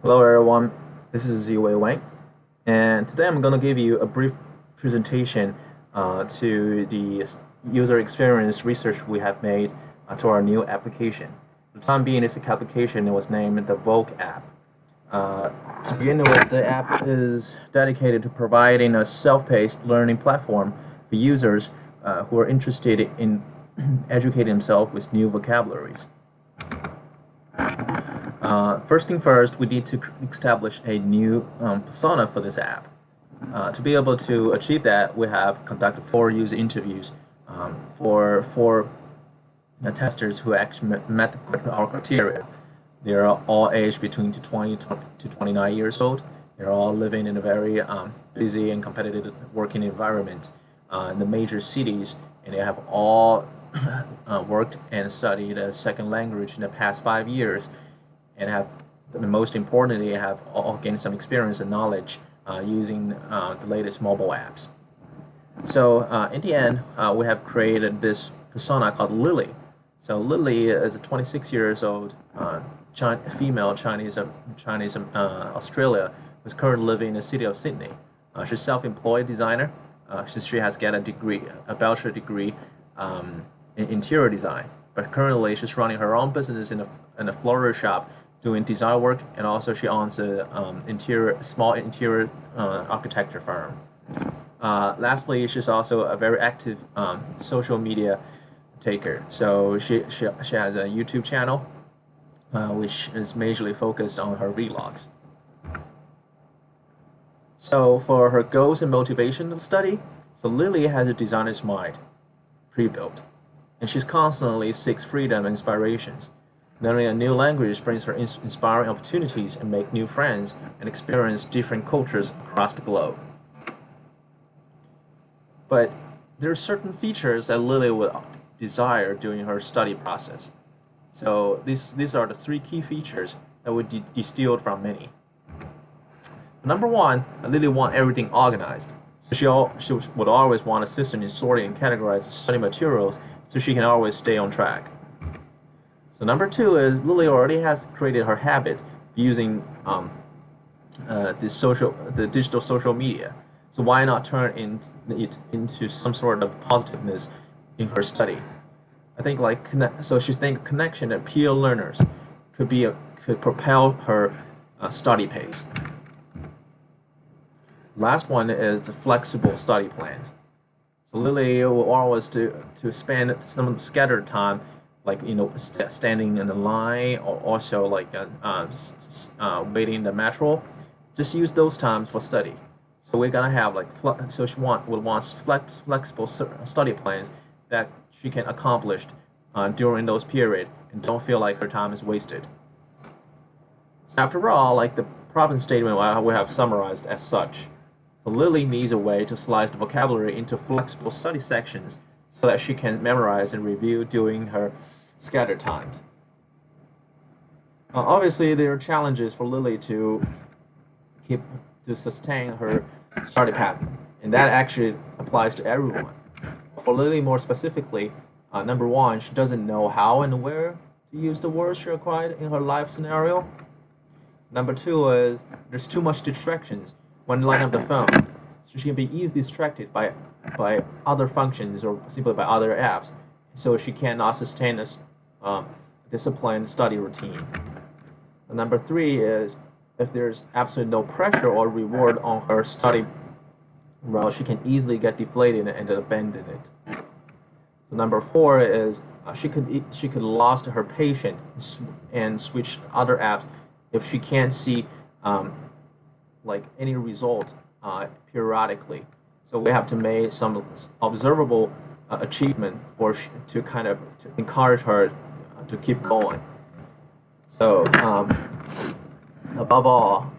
Hello everyone, this is Ziwei Wang, and today I'm going to give you a brief presentation to the user experience research we have made to our new application. For the time being, this application was named the Vogue app. To begin with, the app is dedicated to providing a self-paced learning platform for users who are interested in educating themselves with new vocabularies. First thing first, we need to establish a new persona for this app. To be able to achieve that, we have conducted 4 user interviews for 4 testers who actually met our criteria. They are all aged between 20 to 29 years old. They're all living in a very busy and competitive working environment in the major cities, and they have all worked and studied a second language in the past 5 years, and have, most importantly, have all gained some experience and knowledge using the latest mobile apps. So in the end, we have created this persona called Lily. So Lily is a 26 years old female Chinese Australia who's currently living in the city of Sydney. She's a self-employed designer. She has got a bachelor degree in interior design. But currently, she's running her own business in a floral shop, doing design work, and also she owns a small interior architecture firm. Lastly, she's also a very active social media taker. So she has a YouTube channel, which is majorly focused on her vlogs. So for her goals and motivation of study, so Lily has a designer's mind pre-built, and she's constantly seeks freedom and inspirations. Learning a new language brings her inspiring opportunities and make new friends and experience different cultures across the globe. But there are certain features that Lily would desire during her study process. So these are the 3 key features that would be distilled from many. Number 1, Lily wants everything organized. So she would always want assistance in sorting and categorizing study materials so she can always stay on track. So number 2 is Lily already has created her habit using the digital social media. So why not turn it into some sort of positiveness in her study? I think so she thinks connection and peer learners could propel her study pace. Last one is the flexible study plans. So Lily will always to spend some scattered time, standing in the line, or also waiting in the metro. Just use those times for study. So we're gonna have so she wants flexible study plans that she can accomplish during those periods and don't feel like her time is wasted. So after all, the problem statement we have summarized as such. So Lily needs a way to slice the vocabulary into flexible study sections so that she can memorize and review during her scattered times. Obviously, there are challenges for Lily to sustain her study pattern, and that actually applies to everyone. For Lily more specifically, number 1, she doesn't know how and where to use the words she acquired in her life scenario. Number 2 is there's too much distractions when lighting up the phone, so she can be easily distracted by other functions or simply by other apps, so she cannot sustain a disciplined study routine. And number 3 is if there's absolutely no pressure or reward on her study, well, she can easily get deflated and abandon it. So number 4 is she could lose her patience and switch other apps if she can't see any result periodically. So we have to make some observable achievement to encourage her to keep going. So above all,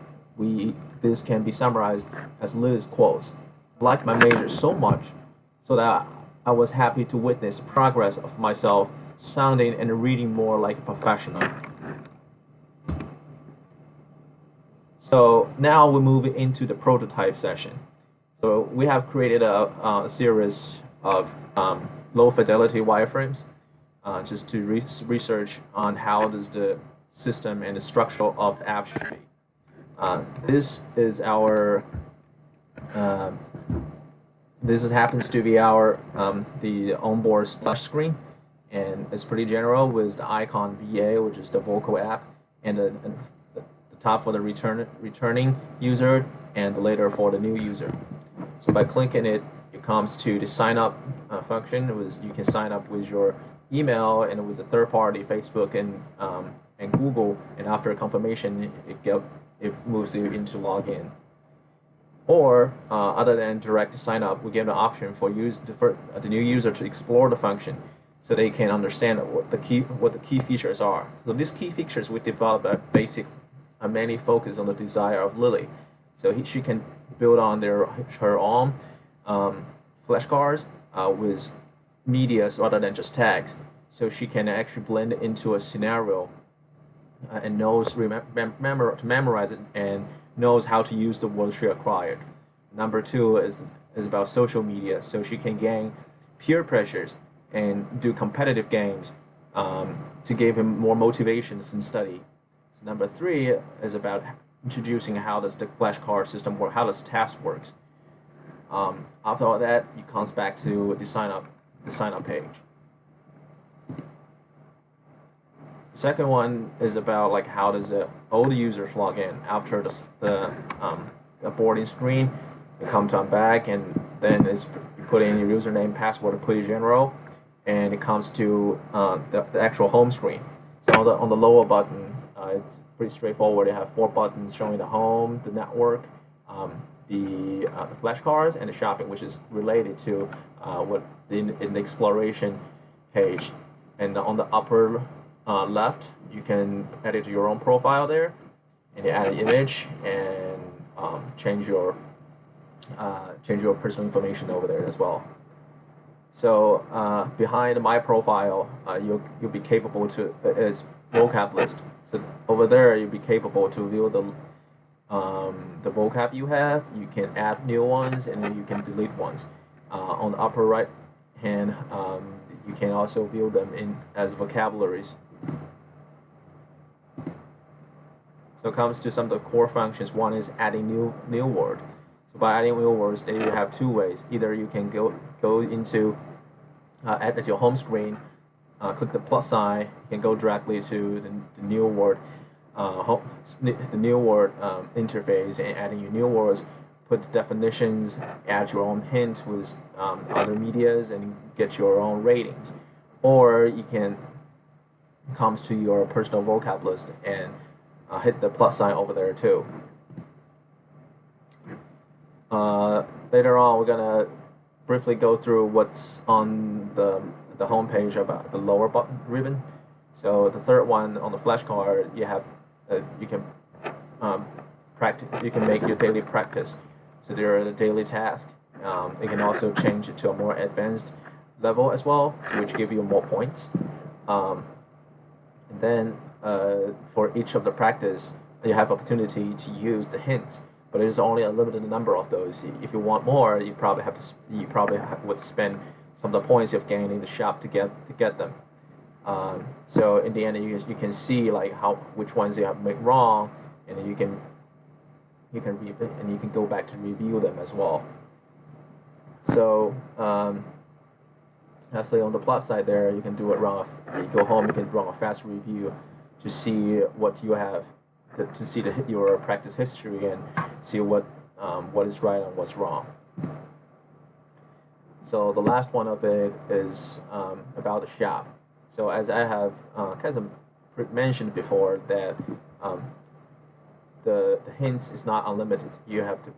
this can be summarized as Lily's quotes. I like my major so much so that I was happy to witness progress of myself sounding and reading more like a professional. So now we move into the prototype session. So we have created a series of low fidelity wireframes just to research on how does the system and the structure of the app should be. This is our happens to be our the onboard splash screen, and it's pretty general with the icon VA, which is the vocal app, and the top for the returning user, and the later for the new user. So by clicking it, it comes to the sign up function. You can sign up with your email and with a third party, Facebook and Google, and after confirmation, it moves you into login. Or other than direct sign up, we give the option for the new user to explore the function, so they can understand what the key features are. So these key features we developed are mainly focused on the desire of Lily. So she can build on her own flashcards with medias rather than just tags. So she can actually blend it into a scenario and knows to memorize it and knows how to use the words she acquired. Number two is about social media, so she can gain peer pressures and do competitive games to give him more motivations in study. So number three is about introducing how does the flashcard system work, how does task works. After all that, it comes back to the sign up page. Second one is about like how does the old users log in after the boarding screen. You come back, and then you put in your username, password, pretty general, and it comes to the actual home screen. So on the lower button, it's pretty straightforward. You have 4 buttons showing the home, the network, the flashcards, and the shopping, which is related to what in the exploration page. And on the upper left, you can edit your own profile there, and you add an image and change your personal information over there as well. So behind my profile, you'll be capable to it's vocab list. So over there, you'll be capable to view the vocab you have. You can add new ones, and then you can delete ones. On the upper right hand, you can also view them as vocabularies. So it comes to some of the core functions. One is adding new word. So by adding new words, then you have 2 ways. Either you can go into at your home screen, click the plus sign, you can go directly to the new word interface and adding your new words, put definitions, add your own hint with other medias, and get your own ratings. Or you can comes to your personal vocab list and hit the plus sign over there too. Later on, we're gonna briefly go through what's on the home page about the lower button ribbon. So the third one on the flashcard, you have you can practice. You can make your daily practice. So there are the daily tasks. You can also change it to a more advanced level as well, which give you more points. And then for each of the practice, you have opportunity to use the hints, but it is only a limited number of those. If you want more, you probably would spend some of the points you've gained in the shop to get them. So in the end, you can see like which ones you have made wrong, and then you can go back to review them as well. So actually on the plus side there, you can do it wrong. You go home, you can run a fast review to see what you have, to see your practice history and see what is right and what's wrong. So the last one of it is about the shop. So as I have kind of mentioned before, that the hints is not unlimited. You have to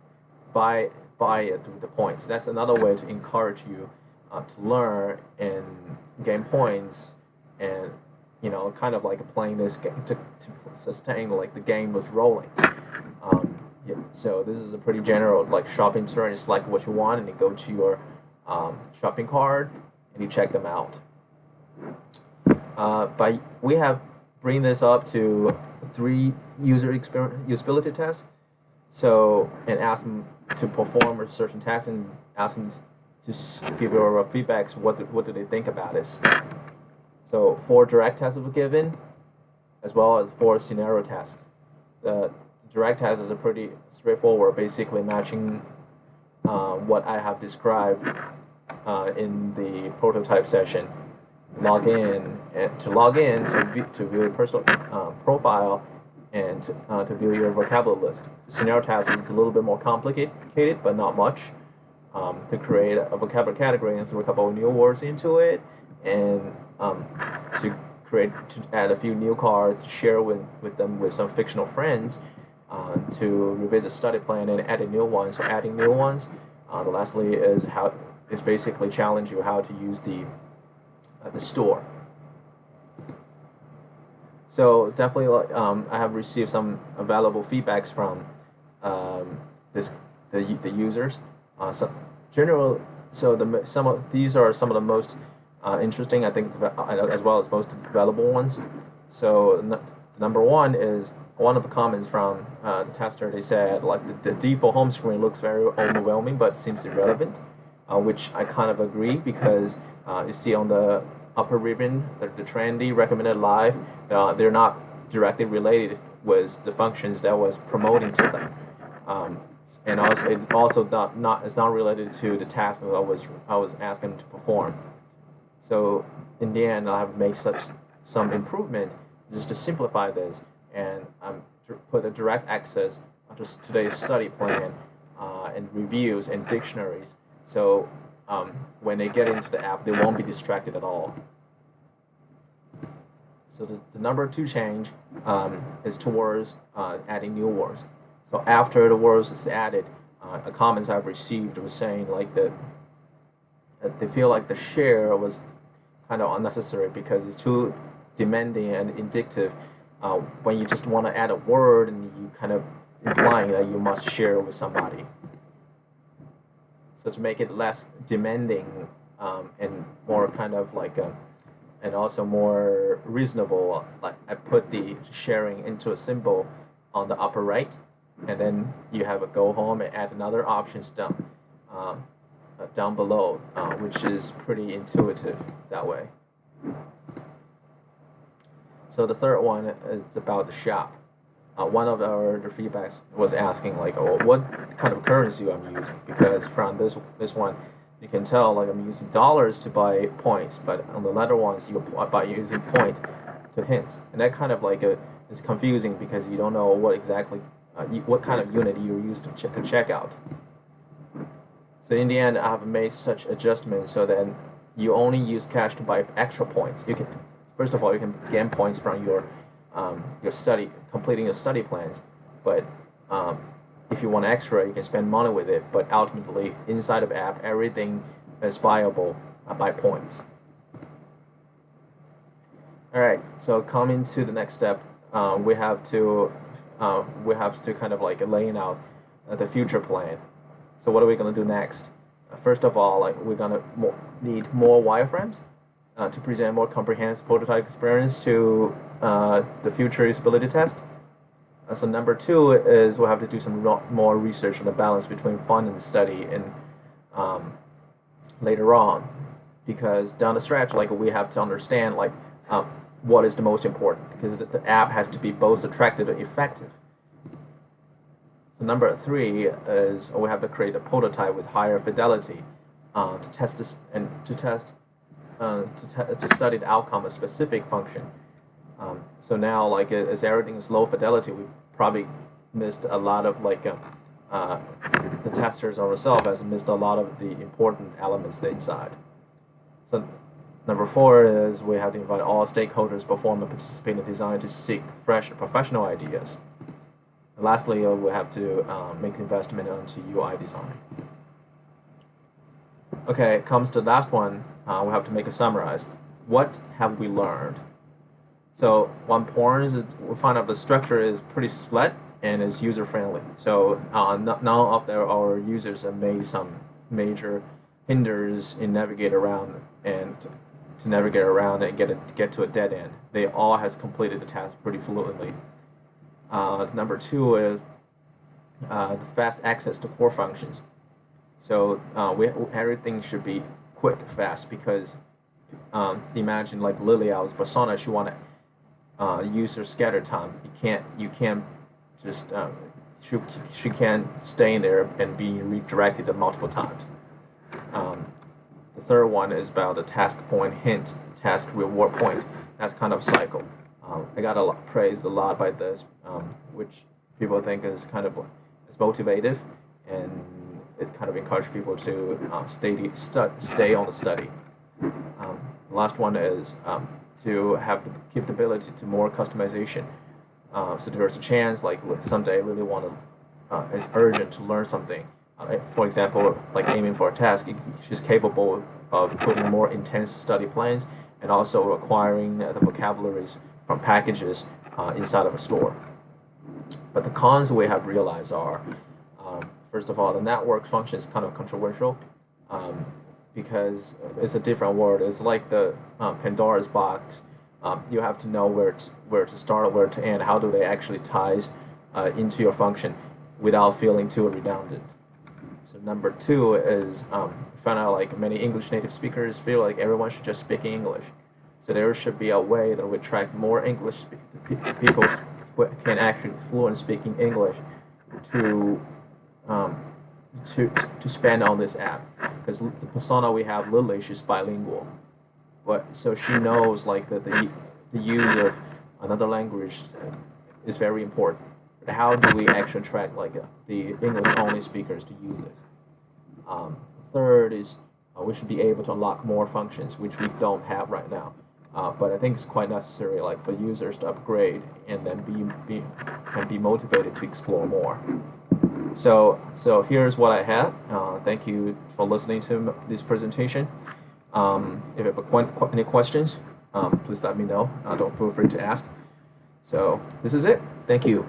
buy it with the points. That's another way to encourage you to learn and gain points, and kind of like playing this game to sustain like the game was rolling. Yeah, so this is a pretty general like shopping turn. It's like what you want, and you go to your shopping cart and you check them out. But we have bring this up to 3 usability tests. So and ask them to perform a certain task and ask them to give your feedbacks. What do they think about this? So 4 direct tests were given, as well as 4 scenario tasks. The direct test is a pretty straightforward, basically matching what I have described in the prototype session. Log in and to log in to view your personal profile and to view your vocabulary list. The scenario task is a little bit more complicated, but not much. To create a vocabulary category and throw a couple of new words into it, and to add a few new cards to share with them with some fictional friends, to revisit study plan and add new ones. So adding new ones. Lastly is basically challenge you how to use the store. So definitely, I have received some valuable feedbacks from the users. These are some of the most interesting, I think, as well as most valuable ones. So number one is one of the comments from the tester. They said like the default home screen looks very overwhelming, but seems irrelevant, which I kind of agree, because you see on the upper ribbon the trendy recommended live, they're not directly related with the functions that was promoting to them. And also, it's also it's not related to the task that I was asking them to perform. So in the end, I have made some improvement just to simplify this, and to put a direct access to today's study plan and reviews and dictionaries. So when they get into the app, they won't be distracted at all. So the number two change is towards adding new words. So after the words is added, comments I've received was saying like that they feel like the share was kind of unnecessary because it's too demanding and indicative. When you just want to add a word and you kind of implying that you must share with somebody. So to make it less demanding and more kind of like and also more reasonable, like I put the sharing into a symbol on the upper right, and then you have a go home and add another options down below, which is pretty intuitive that way. So the third one is about the shop. One of the feedbacks was asking like, oh, what kind of currency I'm using, because from this one you can tell like I'm using dollars to buy points, but on the latter ones you by using point to hints, and that kind of like is confusing because you don't know what exactly what kind of unit you use to check out. So in the end, I have made such adjustments so that you only use cash to buy extra points. You can, first of all, you can gain points from your completing your study plans, but if you want extra, you can spend money with it. But ultimately, inside of app, everything is buyable by points. All right. So coming to the next step, we have to kind of like laying out the future plan. So what are we going to do next? First of all, like we're going to need more wireframes to present more comprehensive prototype experience to the future usability test. So number two is we'll have to do some more research on the balance between fun and study and later on, because down the stretch, like we have to understand like what is the most important, because the app has to be both attractive and effective. So number three is we have to create a prototype with higher fidelity to test this and to study the outcome of a specific function. So now, like as everything is low fidelity, we probably missed a lot of like the testers ourselves has missed a lot of the important elements inside. So number four is we have to invite all stakeholders, perform and participate in design to seek fresh professional ideas. And lastly, we have to make investment into UI design. Okay, comes to the last one. We have to make a summarize. What have we learned? So one point is we find out the structure is pretty flat and is user friendly. So none of our users have made some major hinders in navigate around and to navigate around and get to a dead end. They all has completed the task pretty fluently. Number two is the fast access to core functions. So everything should be quick, fast, because imagine like Lilia's persona, she want to use her scatter time. You can't just she can't stay in there and be redirected multiple times. The third one is about the task point hint, task reward point. That's kind of a cycle. I got praised a lot by this, which people think is kind of is motivative, and it kind of encourages people to stay on the study. The last one is to have the capability to more customization. So there's a chance, like someday, I really want to, it's urgent to learn something. For example, like aiming for a task, she's capable of putting more intense study plans and also acquiring the vocabularies from packages inside of a store. But the cons we have realized are, first of all, the network function is kind of controversial because it's a different world. It's like the Pandora's box. You have to know where to start, where to end. How do they actually ties into your function without feeling too redundant? So number two is found out like many English native speakers feel like everyone should just speak English. So there should be a way that we attract more English people who can actually fluent speaking English to spend on this app, because the persona we have, Lily, she's bilingual, but so she knows like that the use of another language is very important. But how do we actually attract like the English only speakers to use this? Third is we should be able to unlock more functions which we don't have right now. But I think it's quite necessary, like for users to upgrade and then be motivated to explore more. So here's what I had. Thank you for listening to this presentation. If you have any questions, please let me know. Don't feel free to ask. So this is it. Thank you.